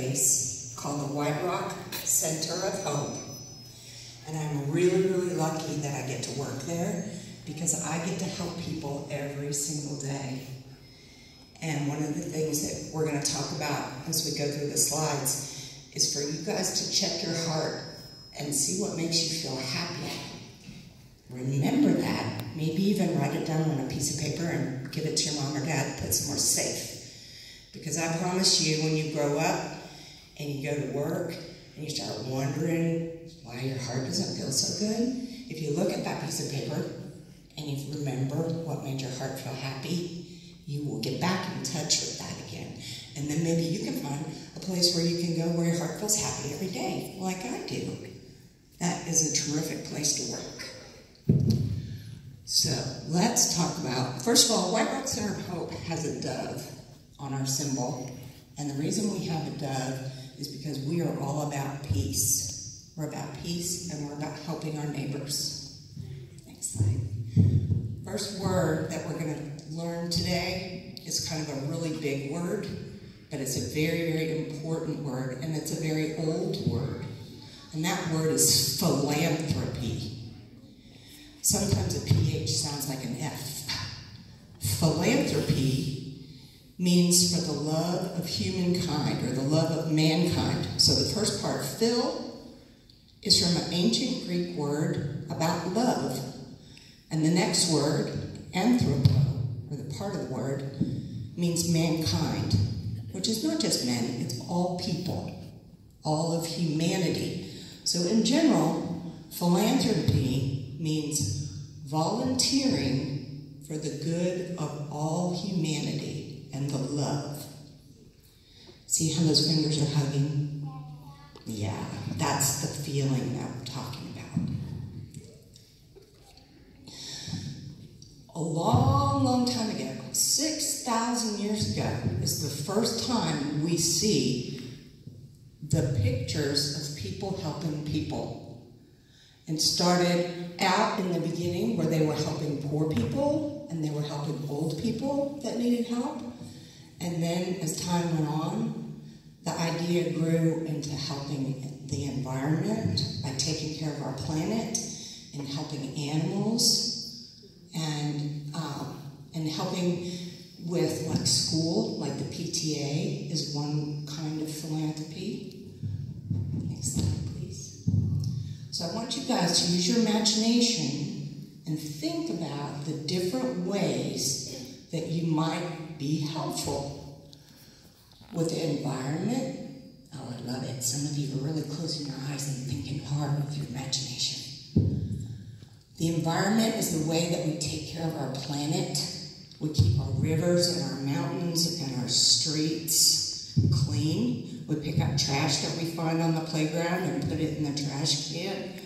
place called the White Rock Center of Hope. And I'm really, really lucky that I get to work there because I get to help people every single day. And one of the things that we're going to talk about as we go through the slides is for you guys to check your heart and see what makes you feel happy. Remember that. Maybe even write it down on a piece of paper and give it to your mom or dad to put somewhere safe. Because I promise you, when you grow up and you go to work and you start wondering why your heart doesn't feel so good, if you look at that piece of paper and you remember what made your heart feel happy, you will get back in touch with that again. And then maybe you can find a place where you can go where your heart feels happy every day, like I do. That is a terrific place to work. So let's talk about, first of all, White Rock Center of Hope has a dove on our symbol. And the reason we have a dove is because we are all about peace. We're about peace and we're about helping our neighbors. Next slide. First word that we're going to learn today is kind of a really big word, but it's a very, very important word, and it's a very old word. And that word is philanthropy. Sometimes a PH sounds like an F. Philanthropy means for the love of humankind, or the love of mankind. So the first part, phil, is from an ancient Greek word about love. And the next word, anthropo, or the part of the word, means mankind, which is not just men, it's all people, all of humanity. So in general, philanthropy means volunteering for the good of all humanity and the love. See how those fingers are hugging? Yeah, that's the feeling that we're talking about. A long, long time ago, 6,000 years ago, is the first time we see the pictures of people helping people. And started out in the beginning where they were helping poor people and they were helping old people that needed help. And then as time went on, the idea grew into helping the environment by taking care of our planet and helping animals and helping with like school, like the PTA is one kind of philanthropy. Next slide, please. So I want you guys to use your imagination and think about the different ways that you might be helpful with the environment. Oh, I love it. Some of you are really closing your eyes and thinking hard with your imagination. The environment is the way that we take care of our planet. We keep our rivers and our mountains and our streets clean. We pick up trash that we find on the playground and put it in the trash can.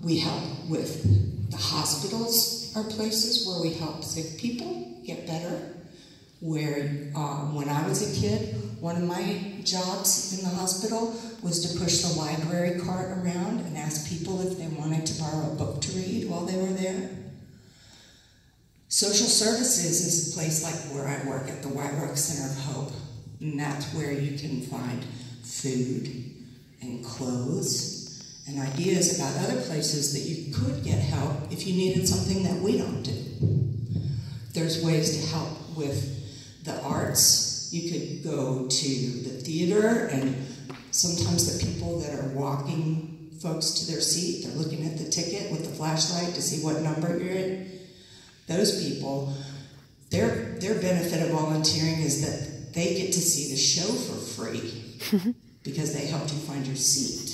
We help with the hospitals are places where we help sick people get better. Where when I was a kid, one of my jobs in the hospital was to push the library cart around and ask people if they wanted to borrow a book to read while they were there. Social services is a place like where I work at the White Rock Center of Hope, and that's where you can find food and clothes and ideas about other places that you could get help if you needed something that we don't do. There's ways to help with the arts. You could go to the theater, and sometimes the people that are walking folks to their seat, they're looking at the ticket with the flashlight to see what number you're in. Those people, their benefit of volunteering is that they get to see the show for free because they helped you find your seat.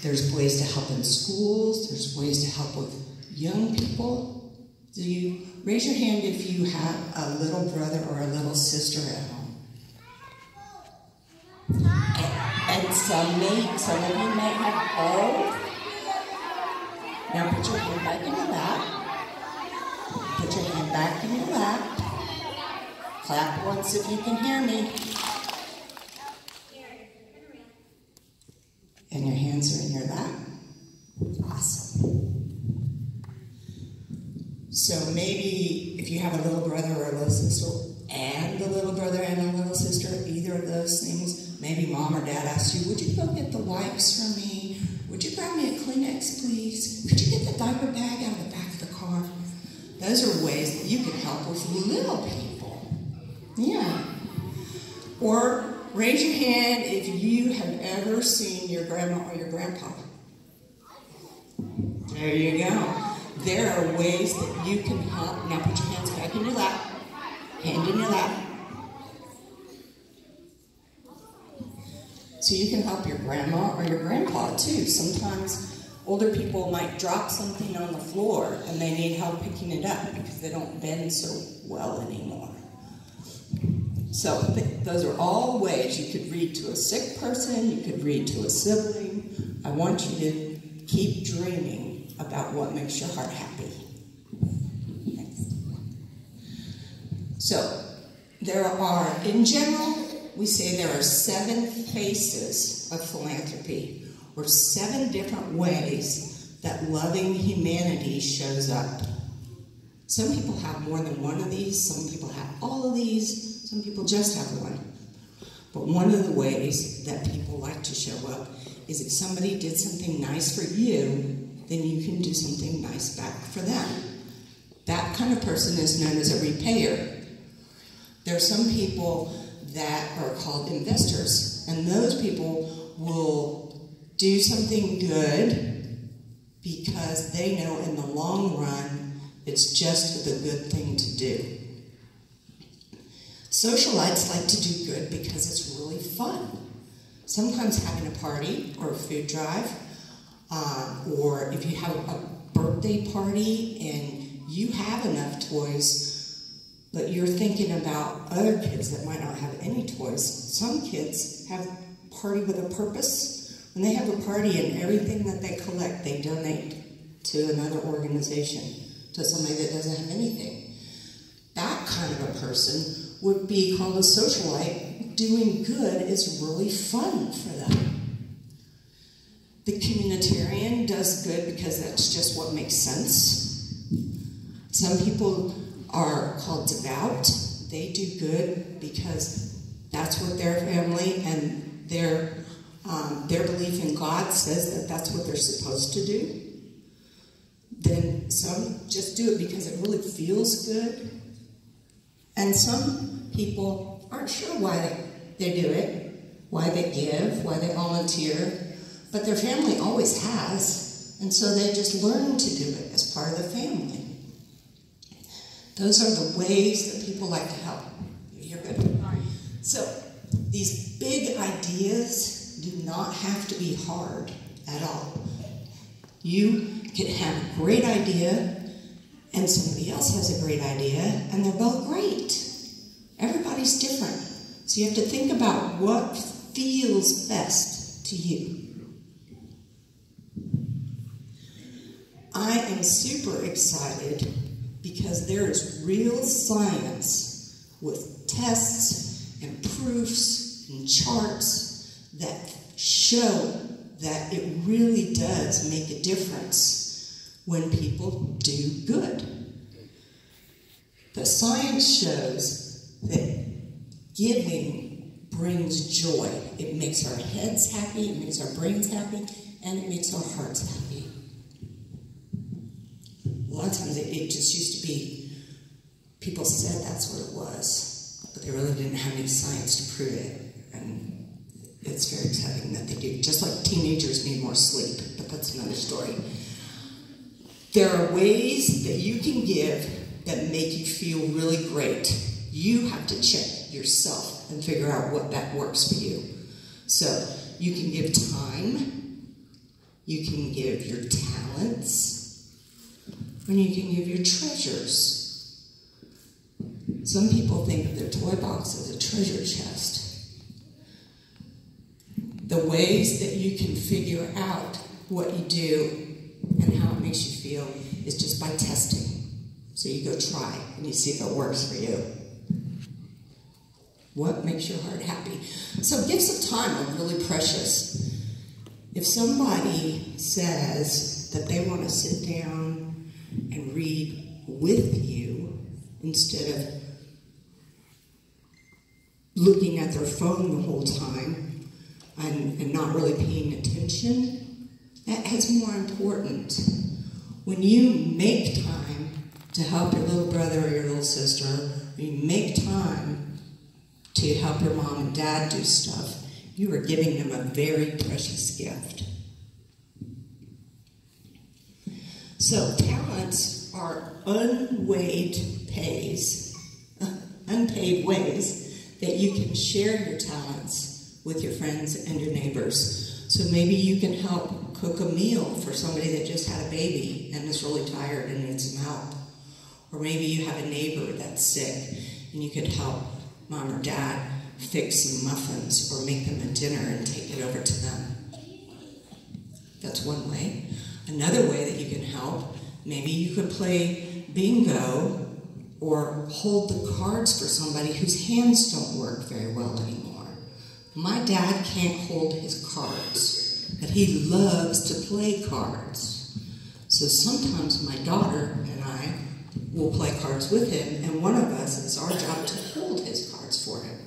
There's ways to help in schools. There's ways to help with young people. Do you raise your hand if you have a little brother or a little sister at home? And some of you may have both. Now put your hand back in your lap. Put your hand back in your lap. Clap once if you can hear me. And your hands are in your lap. Awesome. So maybe if you have a little brother or a little sister, and a little brother and a little sister, maybe mom or dad asks you, would you go get the wipes for me? Would you grab me a Kleenex, please? Could you get the diaper bag out of the back of the car? Those are ways that you can help with little people. Yeah. Or raise your hand if you have ever seen your grandma or your grandpa. There you go. There are ways that you can help. Now put your hands back in your lap. Hand in your lap. So you can help your grandma or your grandpa too. Sometimes older people might drop something on the floor and they need help picking it up because they don't bend so well anymore. So those are all ways you could read to a sick person, you could read to a sibling. I want you to keep dreaming about what makes your heart happy. Next. So there are, in general, we say there are 7 faces of philanthropy, or 7 different ways that loving humanity shows up. Some people have more than one of these, some people have all of these, some people just have one. But one of the ways that people like to show up is if somebody did something nice for you, then you can do something nice back for them. That kind of person is known as a repayer. There are some people that are called investors, and those people will do something good because they know in the long run it's just the good thing to do. Socialites like to do good because it's really fun. Sometimes having a party or a food drive, or if you have a birthday party and you have enough toys, but you're thinking about other kids that might not have any toys. Some kids have a party with a purpose. When they have a party and everything that they collect, they donate to another organization, to somebody that doesn't have anything. That kind of a person would be called a socialite. Doing good is really fun for them. The communitarian does good because that's just what makes sense. Some people are called devout. They do good because that's what their family and their belief in God says that that's what they're supposed to do. Then some just do it because it really feels good. And some people aren't sure why they do it, why they give, why they volunteer, but their family always has, and so they just learn to do it as part of the family. Those are the ways that people like to help. You're good. So these big ideas do not have to be hard at all. You can have a great idea and somebody else has a great idea and they're both great. Everybody's different. So you have to think about what feels best to you. I am super excited because there is real science with tests and proofs and charts that show that it really does make a difference when people do good. The science shows that giving brings joy. It makes our heads happy, it makes our brains happy, and it makes our hearts happy. A lot of times it just used to be, people said that's what it was, but they really didn't have any science to prove it. And it's very exciting that they do. Just like teenagers need more sleep, but that's another story. There are ways that you can give that make you feel really great. You have to check yourself and figure out what that works for you. So you can give time, you can give your talents, and you can give your treasures. Some people think of their toy box as a treasure chest. The ways that you can figure out what you do and how it makes you feel is just by testing. So you go try and you see if it works for you. What makes your heart happy? So gifts of time are really precious. If somebody says that they want to sit down and read with you instead of looking at their phone the whole time, and not really paying attention, that's more important. When you make time to help your little brother or your little sister, or you make time to help your mom and dad do stuff, you are giving them a very precious gift. So talents are unpaid ways that you can share your talents with your friends and your neighbors. So maybe you can help cook a meal for somebody that just had a baby and is really tired and needs some help. Or maybe you have a neighbor that's sick and you could help mom or dad fix some muffins or make them a dinner and take it over to them. That's one way. Another way that you can help, maybe you could play bingo or hold the cards for somebody whose hands don't work very well anymore. My dad can't hold his cards, but he loves to play cards. So sometimes my daughter and I will play cards with him, and one of us, it's our job to hold his cards for him.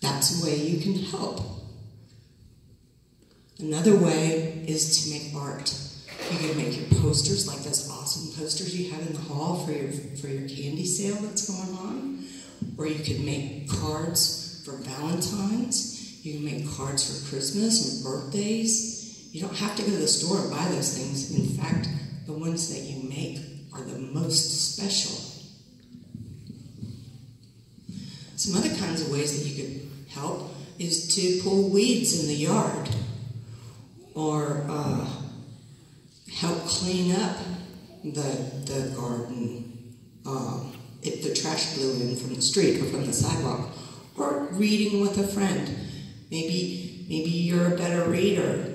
That's a way you can help. Another way is to make art. You can make your posters, like those awesome posters you have in the hall for your candy sale that's going on. Or you could make cards for Valentine's. You can make cards for Christmas and birthdays. You don't have to go to the store and buy those things. In fact, the ones that you make are the most special. Some other kinds of ways that you could help is to pull weeds in the yard. Or help clean up the garden if the trash blew in from the street or from the sidewalk, or reading with a friend. Maybe you're a better reader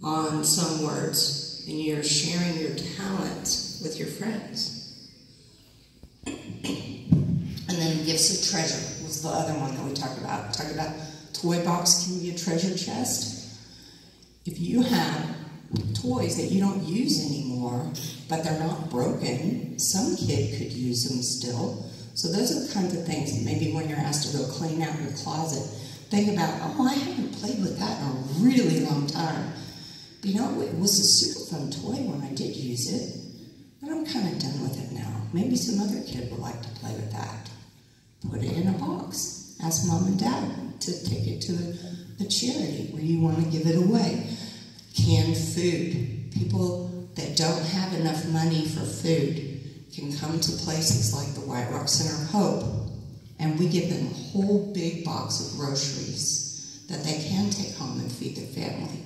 on some words and you're sharing your talent with your friends. And then gifts of treasure was the other one that we talked about. Talked about toy box can be a treasure chest. If you have toys that you don't use anymore, but they're not broken, some kid could use them still. So those are the kinds of things that maybe when you're asked to go clean out your closet, think about, oh, I haven't played with that in a really long time. But you know, it was a super fun toy when I did use it, but I'm kind of done with it now. Maybe some other kid would like to play with that. Put it in a box. Ask mom and dad to take it to a charity where you want to give it away. Canned food. People that don't have enough money for food can come to places like the White Rock Center of Hope, and we give them a whole big box of groceries that they can take home and feed their family.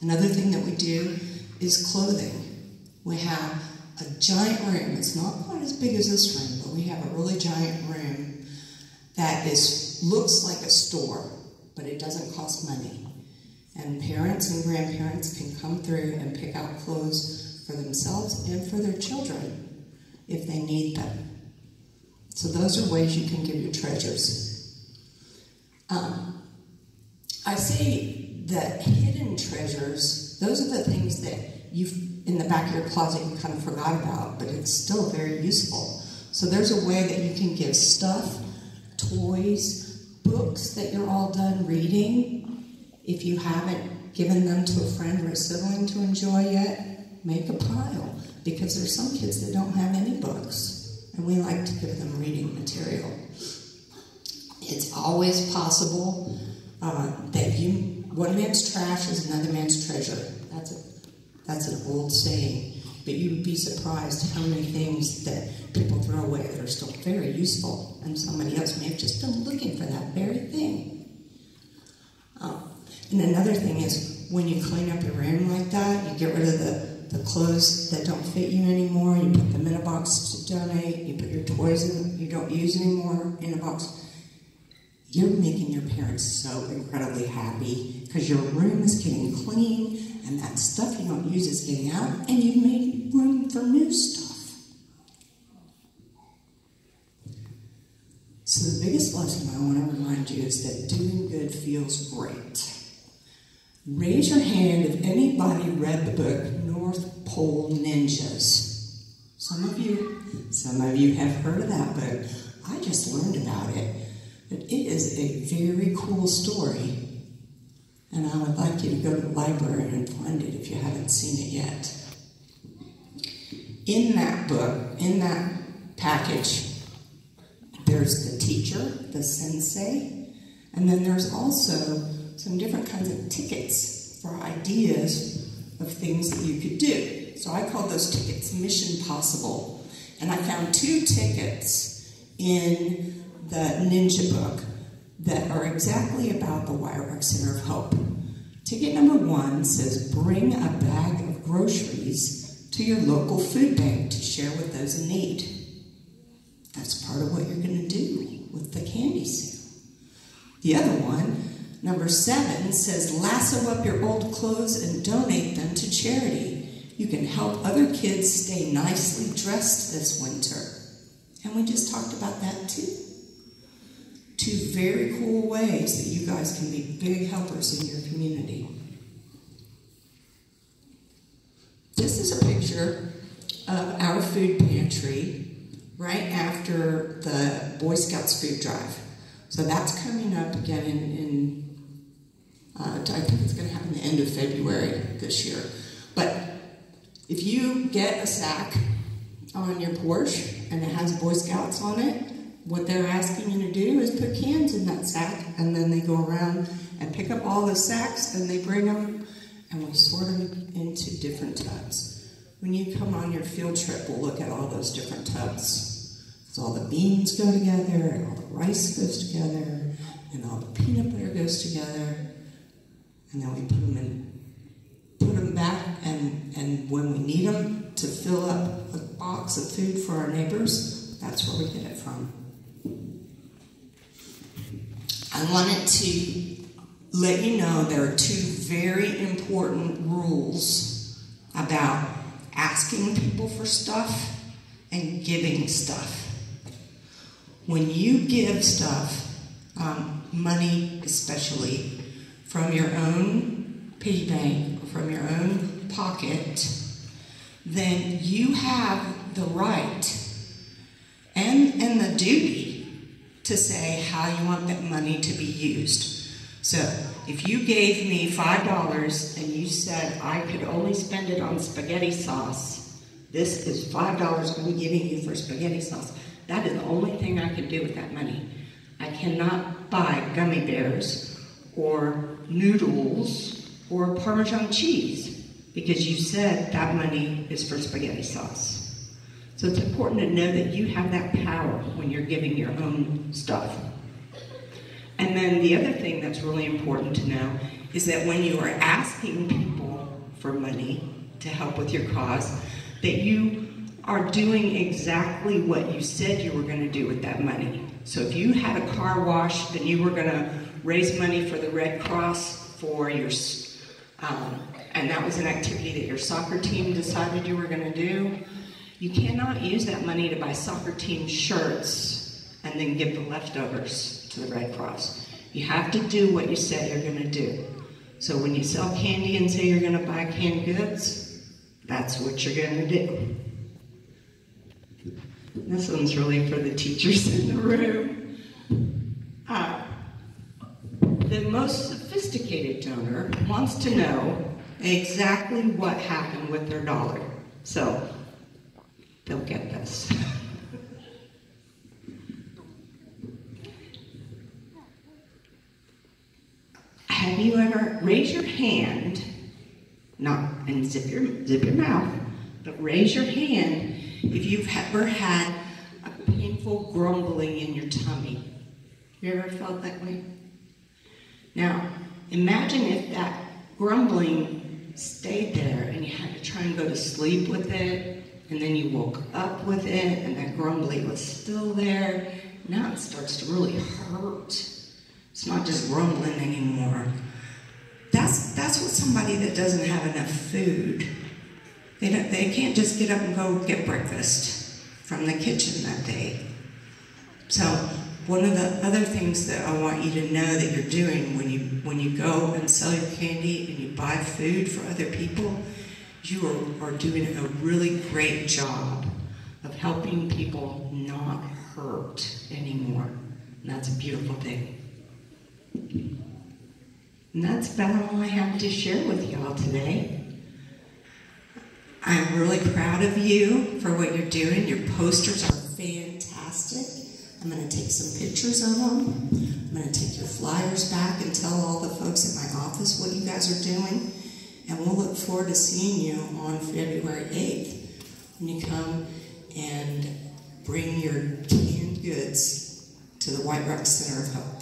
Another thing that we do is clothing. We have a giant room. It's not quite as big as this room, but we have a really giant room that looks like a store, but it doesn't cost money. And parents and grandparents can come through and pick out clothes for themselves and for their children if they need them. So those are ways you can give your treasures. I say that hidden treasures, those are the things that you've in the back of your closet you kind of forgot about, but it's still very useful. So there's a way that you can give stuff, toys, books that you're all done reading. If you haven't given them to a friend or a sibling to enjoy yet, make a pile, because there's some kids that don't have any books, and we like to give them reading material. It's always possible that one man's trash is another man's treasure. That's an old saying, but you would be surprised how many things that people throw away that are still very useful, and somebody else may have just been looking for that very thing. And another thing is, when you clean up your room like that, you get rid of the clothes that don't fit you anymore, you put them in a box to donate, you put your toys in you don't use anymore in a box. You're making your parents so incredibly happy because your room is getting clean and that stuff you don't use is getting out, and you've made room for new stuff. So the biggest lesson I want to remind you is that doing good feels great. Raise your hand if anybody read the book North Pole Ninjas. Some of you have heard of that book. I just learned about it. But it is a very cool story And I would like you to go to the library and find it if you haven't seen it yet. In that book, in that package, there's the teacher, the sensei, and then there's also some different kinds of tickets for ideas of things that you could do. So I called those tickets Mission Possible. And I found 2 tickets in the Ninja book that are exactly about the White Rock Center of Hope. Ticket number 1 says, bring a bag of groceries to your local food bank to share with those in need. That's part of what you're going to do with the candy sale. The other one, number 7, says, lasso up your old clothes and donate them to charity. You can help other kids stay nicely dressed this winter. And we just talked about that too. 2 very cool ways that you guys can be big helpers in your community. This is a picture of our food pantry right after the Boy Scouts food drive. So that's coming up again I think it's going to happen the end of February this year. But if you get a sack on your porch and it has Boy Scouts on it, what they're asking you to do is put cans in that sack, and then they go around and pick up all the sacks and they bring them and we sort them into different tubs. When you come on your field trip, we'll look at all those different tubs. So all the beans go together, and all the rice goes together, and all the peanut butter goes together, and then we put them back, and when we need them to fill up a box of food for our neighbors, that's where we get it from. I wanted to let you know there are 2 very important rules about asking people for stuff and giving stuff. When you give stuff, money especially, from your own piggy bank or from your own pocket, then you have the right and the duty to say how you want that money to be used. So if you gave me $5 and you said I could only spend it on spaghetti sauce, this is $5 I'm giving you for spaghetti sauce. That is the only thing I can do with that money. I cannot buy gummy bears or noodles or Parmesan cheese because you said that money is for spaghetti sauce. So it's important to know that you have that power when you're giving your own stuff. And then the other thing that's really important to know is that when you are asking people for money to help with your cause, that you are doing exactly what you said you were going to do with that money. So if you had a car wash, then you were going to raise money for the Red Cross for your, and that was an activity that your soccer team decided you were going to do. You cannot use that money to buy soccer team shirts and then give the leftovers to the Red Cross. You have to do what you said you're going to do. So when you sell candy and say you're going to buy canned goods, that's what you're going to do. This one's really for the teachers in the room. The most sophisticated donor wants to know exactly what happened with their dollar. So they'll get this. Have you ever raised your hand, not and zip your mouth, but raise your hand if you've ever had a painful grumbling in your tummy? You ever felt that way? Now, imagine if that grumbling stayed there and you had to try and go to sleep with it, and then you woke up with it, and that grumbling was still there. Now it starts to really hurt. It's not just grumbling anymore. That's what somebody that doesn't have enough food. They can't just get up and go get breakfast from the kitchen that day. So one of the other things that I want you to know that you're doing when you go and sell your candy and you buy food for other people, you are doing a really great job of helping people not hurt anymore. And that's a beautiful thing. And that's about all I have to share with y'all today. I'm really proud of you for what you're doing. Your posters are fantastic. I'm going to take some pictures of them. I'm going to take your flyers back and tell all the folks at my office what you guys are doing. And we'll look forward to seeing you on February 8th when you come and bring your canned goods to the White Rock Center of Hope.